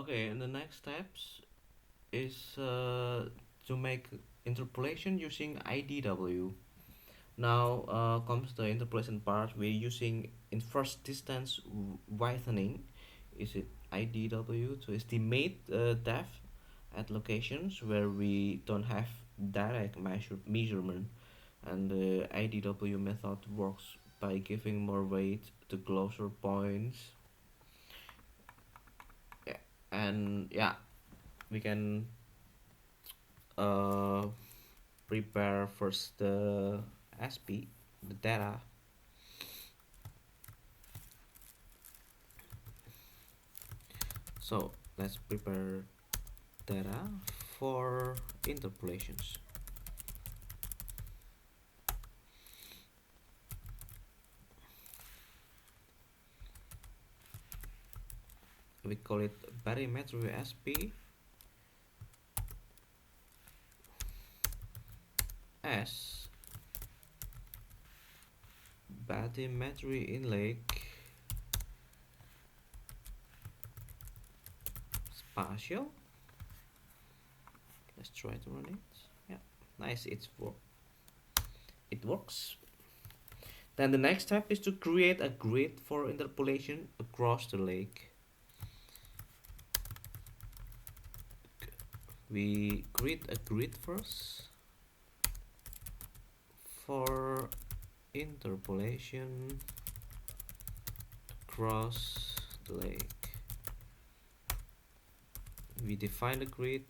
Okay, and the next steps is to make interpolation using IDW. Now comes the interpolation part. We're using inverse distance widening. Is it IDW to estimate depth at locations where we don't have direct measurement, and the IDW method works by giving more weight to closer points. Yeah, and yeah, we can uh, prepare first the SP, the data. So let's prepare data for interpolations. We call it bathymetry SP as bathymetry in Lake spatial. Let's try to run it. Yeah, nice. It works. Then the next step is to create a grid for interpolation across the lake. We create a grid first for interpolation across the lake. We define the grid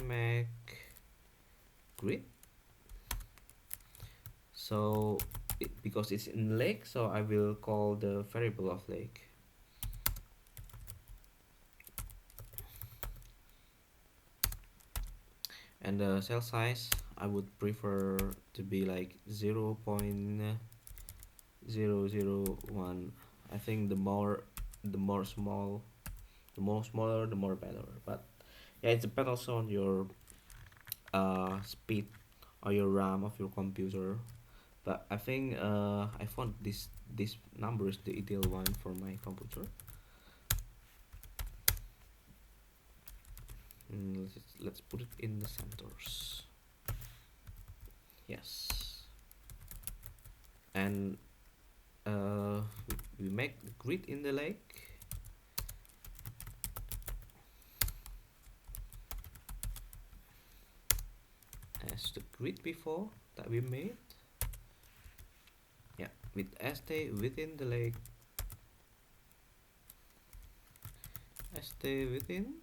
make grid. So because it's in lake, so I will call the variable of lake. And the cell size I would prefer to be like 0.001. I think the more smaller the more better. But yeah, it depends also on your speed or your RAM of your computer. But I think I found this number is the ideal one for my computer. Let's put it in the centers. Yes, and we make the grid in the lake. As the grid before that we made. Yeah, with ST within the lake. ST within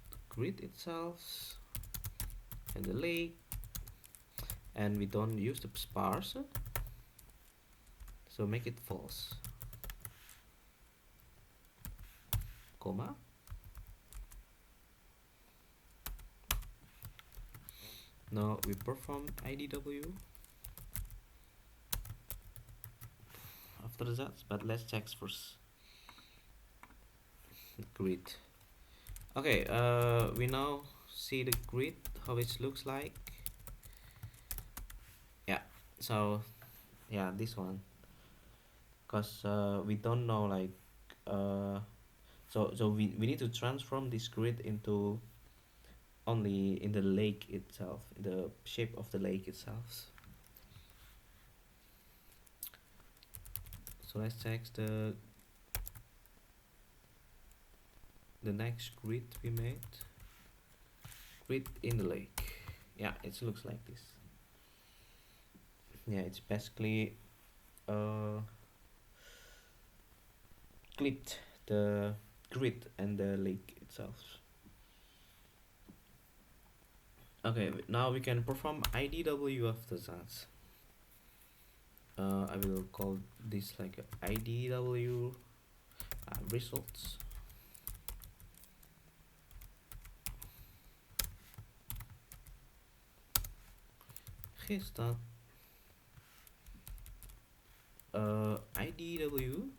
the grid itself and the lake, and we don't use the sparse, so make it false, comma. Now we perform IDW after that, but let's check first the grid. Okay, we now see the grid, how it looks like. Yeah, so yeah, this one, because we don't know like so we need to transform this grid into only in the lake itself, the shape of the lake itself. So let's check the next grid we made. Grid in the lake. Yeah, it looks like this. Yeah, it's basically clipped the grid and the lake itself. Okay, now we can perform IDW after that. I will call this like IDW results. Gestart IDW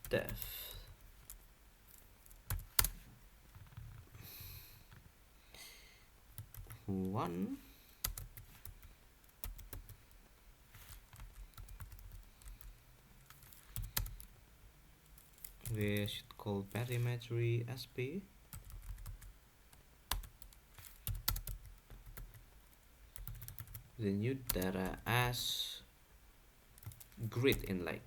depth one we should call bathymetry SP. The new data as grid in Lake.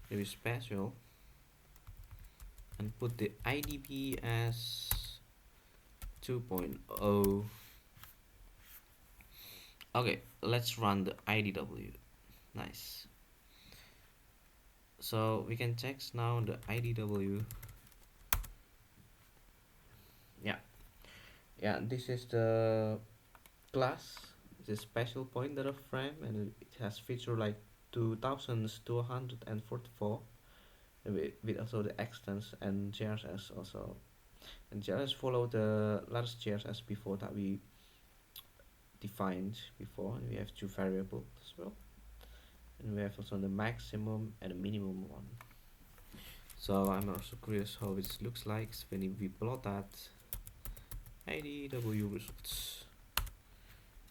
Maybe spatial, and put the IDP as 2.0. Okay, let's run the IDW. Nice. So we can check now the IDW. Yeah, this is the class. It's a special point data frame, and it has feature like 2244, with also the extents and JRS also. And JRS follow the last JRS before that we defined before, and we have two variables as well, and we have also the maximum and the minimum one. So I'm also curious how it looks like when we plot that IDW results.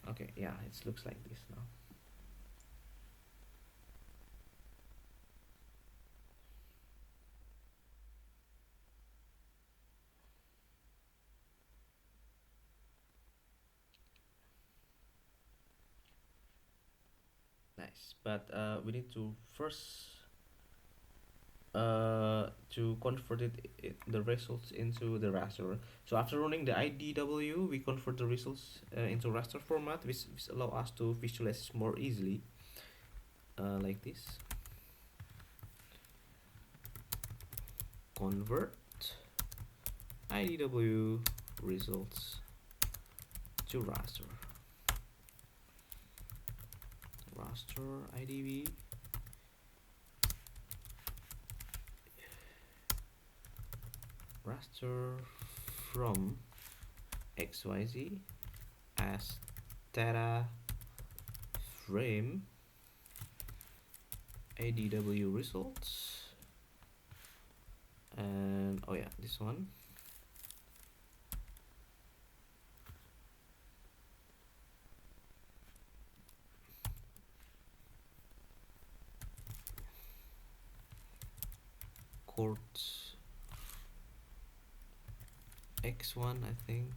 Okay, yeah, it looks like this now. Nice, but we need to first to convert the results into the raster. So after running the IDW, we convert the results into raster format, which allow us to visualize more easily, like this. Convert IDW results to raster. Raster IDV. Raster from XYZ as data frame IDW results, and oh yeah, this one. Court X1, I think.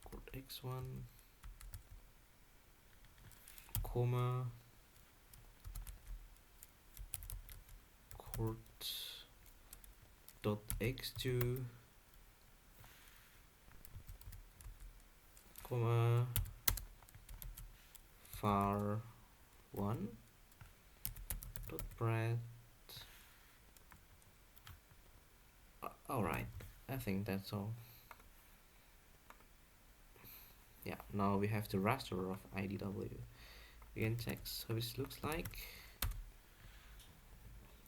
Court X1, comma, court dot X2, comma, var 1 dot bread. Alright, I think that's all. Yeah, now we have the raster of IDW. We can check how it looks like.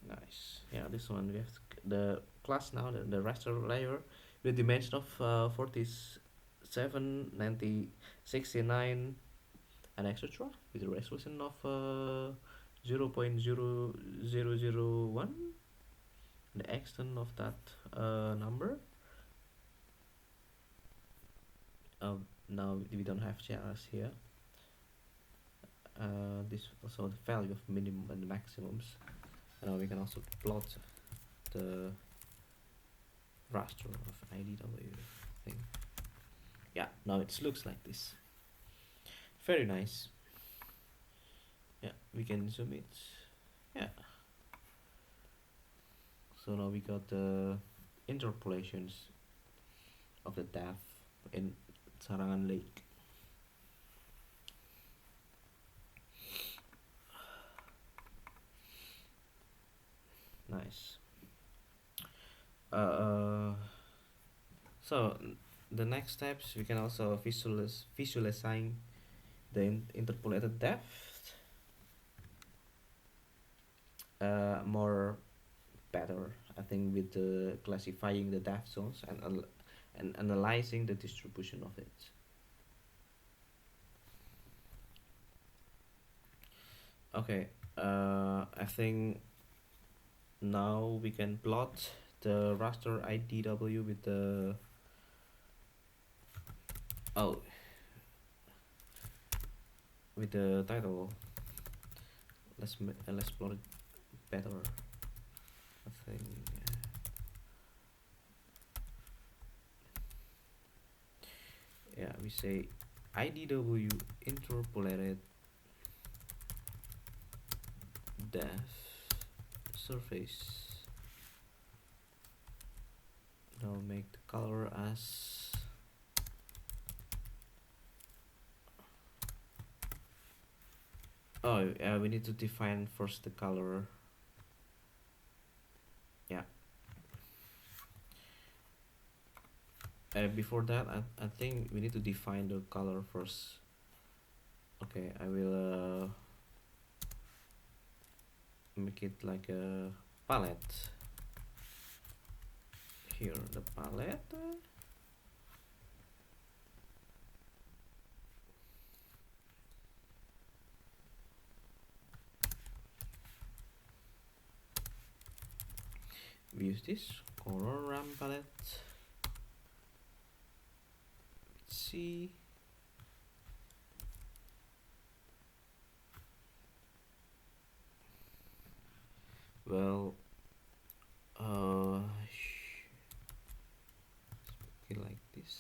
Nice. Yeah, this one we have the class now, the raster layer with dimension of 47, 90, 69, and etc. with a resolution of 0.0001, the extent of that number. Now we don't have JRs here. This also the value of minimum and maximums. Now we can also plot the raster of IDW thing. Yeah, now it looks like this. Very nice. Yeah, we can zoom it. Yeah. So now we got the interpolations of the depth in Sarangan Lake. Nice. So the next steps, we can also visualizing the interpolated depth more better, I think, with classifying the depth zones and analyzing the distribution of it. Okay, I think now we can plot the raster IDW with the, oh, with the title. Let's plot it better. I think, yeah, we say IDW interpolated depth surface. Now make the color as, oh, we need to define first the color. Yeah. Before that, I think we need to define the color first. Okay, I will make it like a palette. Here, the palette. We use this color RAM palette. Let's see. Well, okay, like this.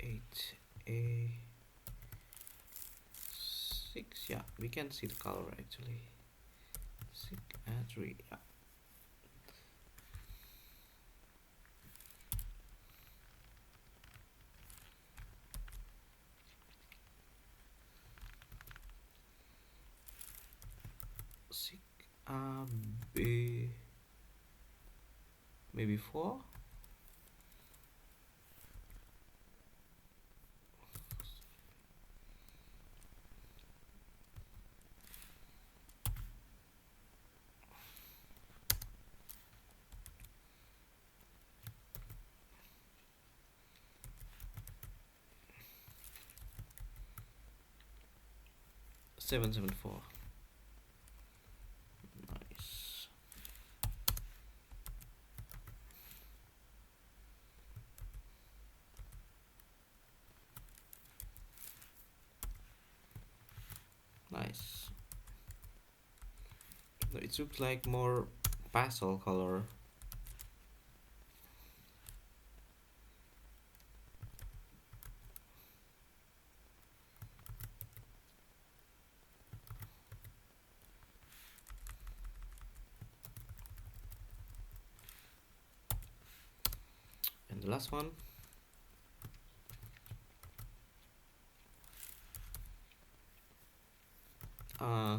8A6. Yeah, we can see the color actually. 6A3. Yeah. Six B, maybe 4. Seven, 7, 4. Nice. Nice. So it looks like more pastel color. And the last one.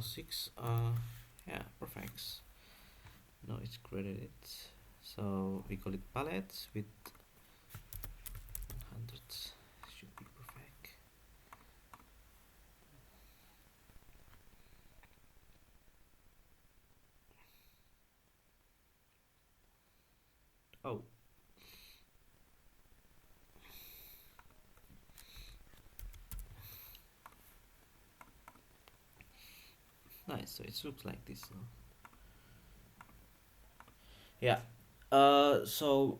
Six. Yeah, perfect. Now it's created. So we call it palette with 100. Should be perfect. Oh. Nice. So it looks like this. Yeah. So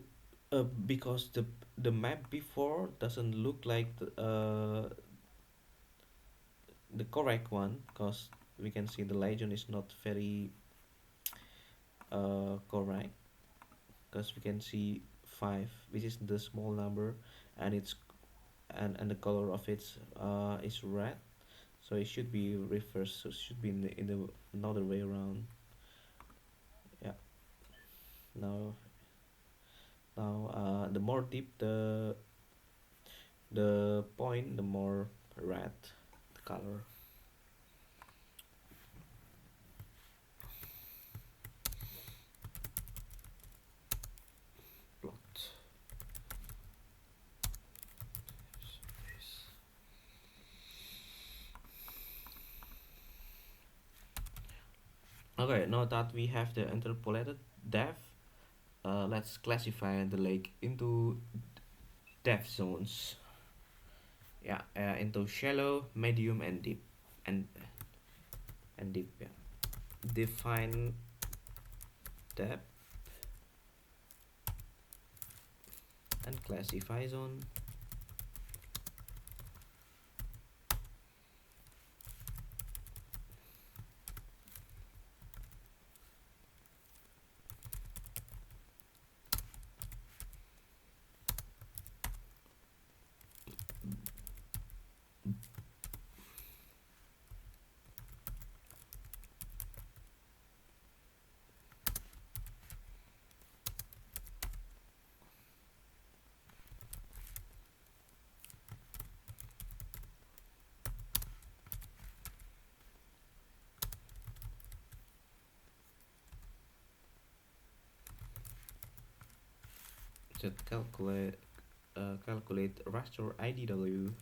because the map before doesn't look like the correct one, because we can see the legend is not very correct, because we can see 5, which is the small number, and it's and the color of it is red, so it should be reversed, so it should be in the another way around. Yeah. Now, the more deep the point, the more red the color. Plot. Okay, now that we have the interpolated depth, let's classify the lake into depth zones. Yeah, into shallow, medium, and deep, and deep. Yeah, define depth and classify zone. Set calculate raster IDW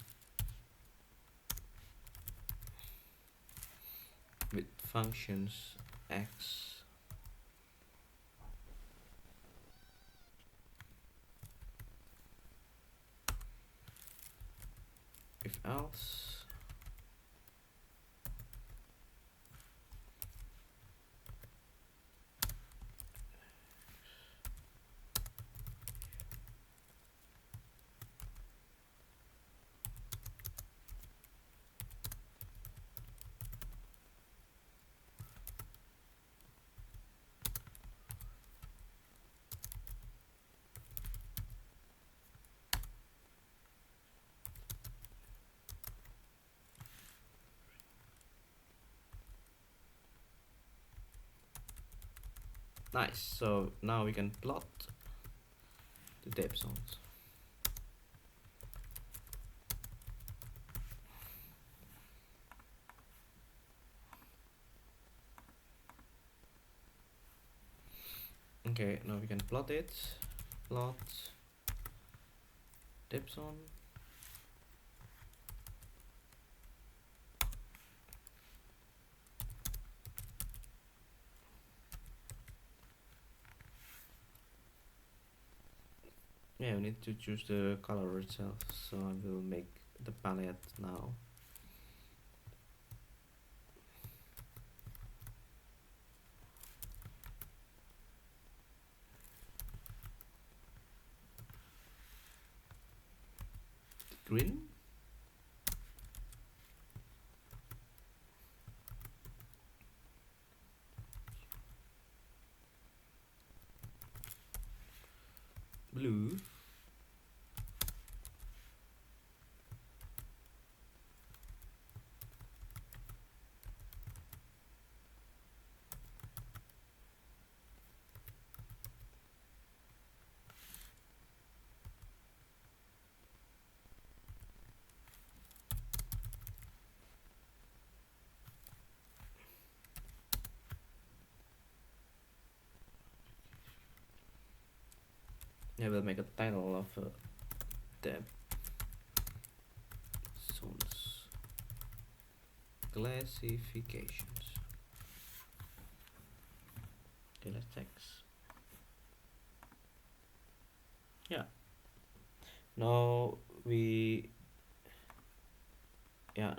with functions x, if else. Nice. So now we can plot the depth zones. Okay, now we can plot it. Plot depth zone. Yeah, we need to choose the color itself. So I will make the palette now. Green. Blue. Yeah, we'll make a title of depth zones classifications. Okay, let's text. Yeah. Now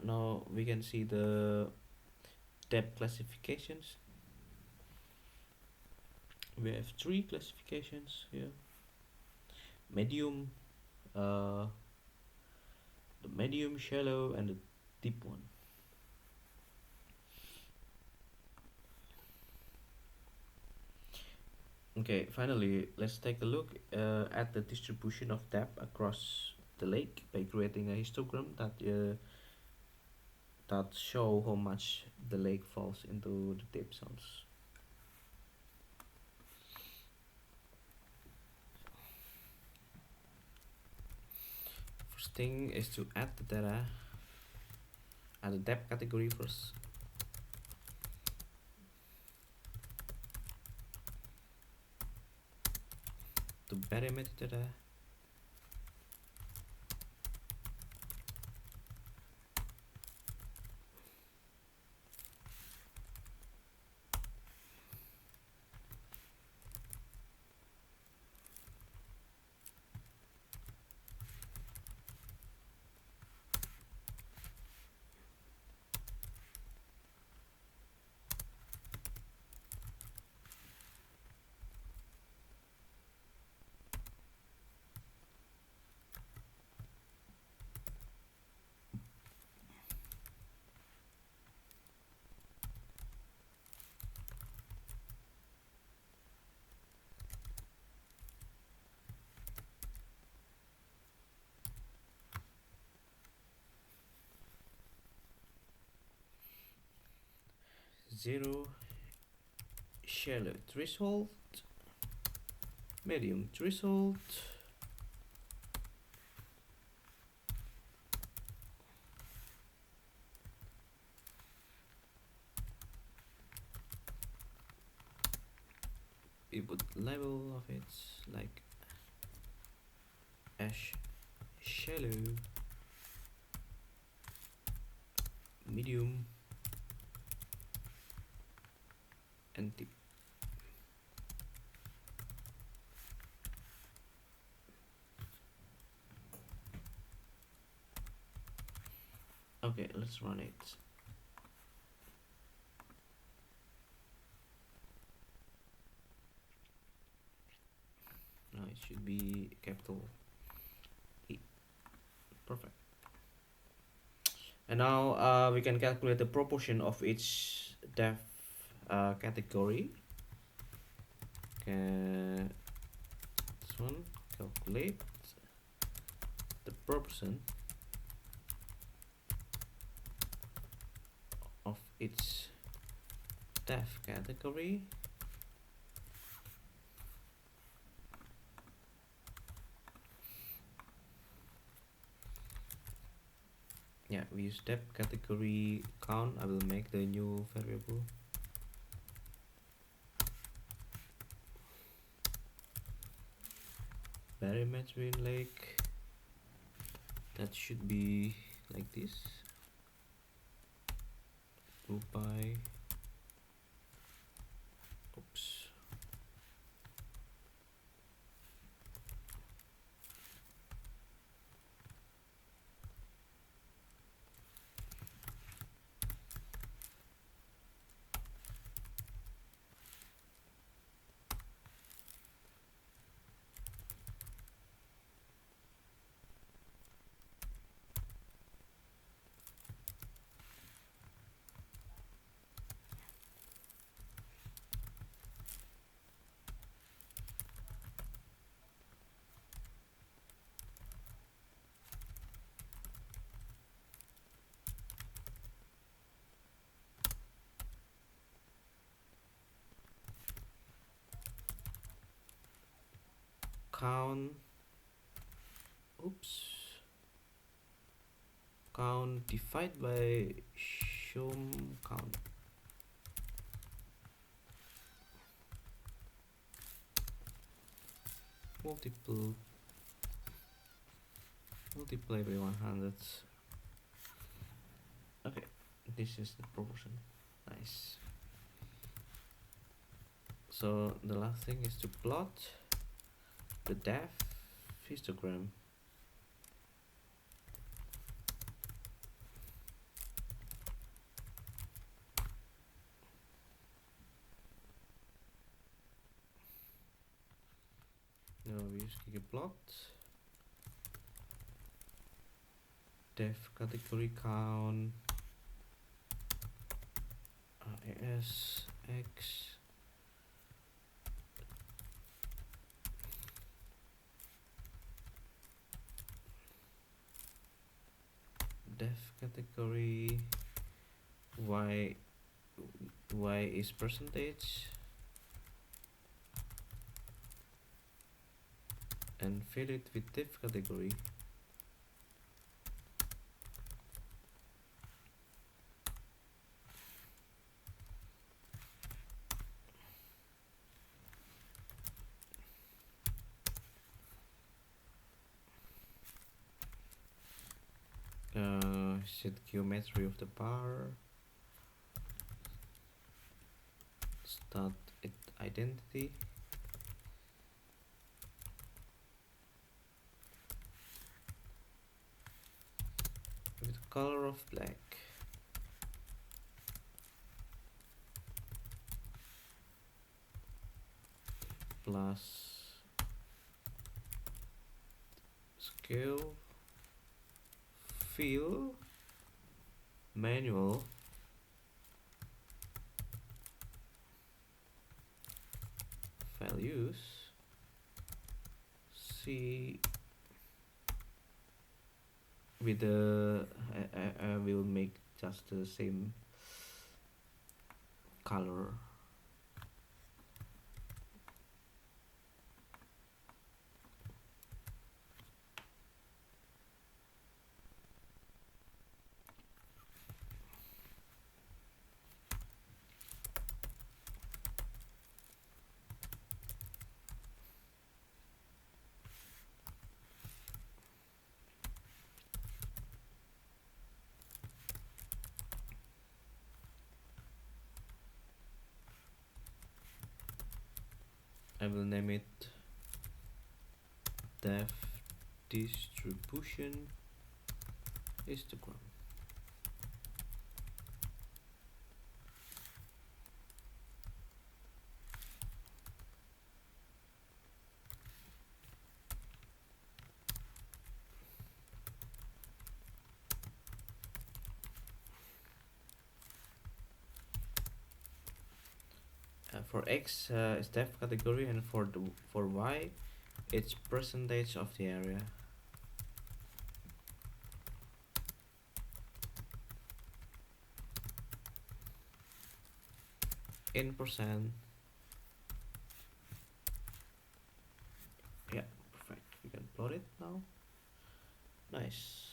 now we can see the depth classifications. We have three classifications here. Medium, the medium, shallow, and the deep one. Okay, finally, let's take a look at the distribution of depth across the lake by creating a histogram that show how much the lake falls into the depth zones. First thing is to add the data, add the depth category first. To bathymetry data. 0 shallow threshold, medium threshold, we put level of it like ash shallow, medium, and deep. Okay, let's run it. Now it should be capital E. Perfect. And now we can calculate the proportion of each depth category. Okay, this one, calculate the proportion of each depth category. Yeah, we use depth category count. I will make the new variable. Bathymetry in lake. That should be like this. Group by. Oops. Count. Oops. Count divide by show count. Multiply by 100. Okay, this is the proportion. Nice. So the last thing is to plot the depth histogram. Now we use ggplot. Depth category count as x depth category y is percentage and fill it with depth category. Set geometry of the bar, start it identity, with color of black, plus scale, fill, manual, values, C with the I will make just the same color. I will name it depth distribution histogram. For X is depth category, and for Y it's percentage of the area. In percent. Yeah, perfect. We can plot it now. Nice.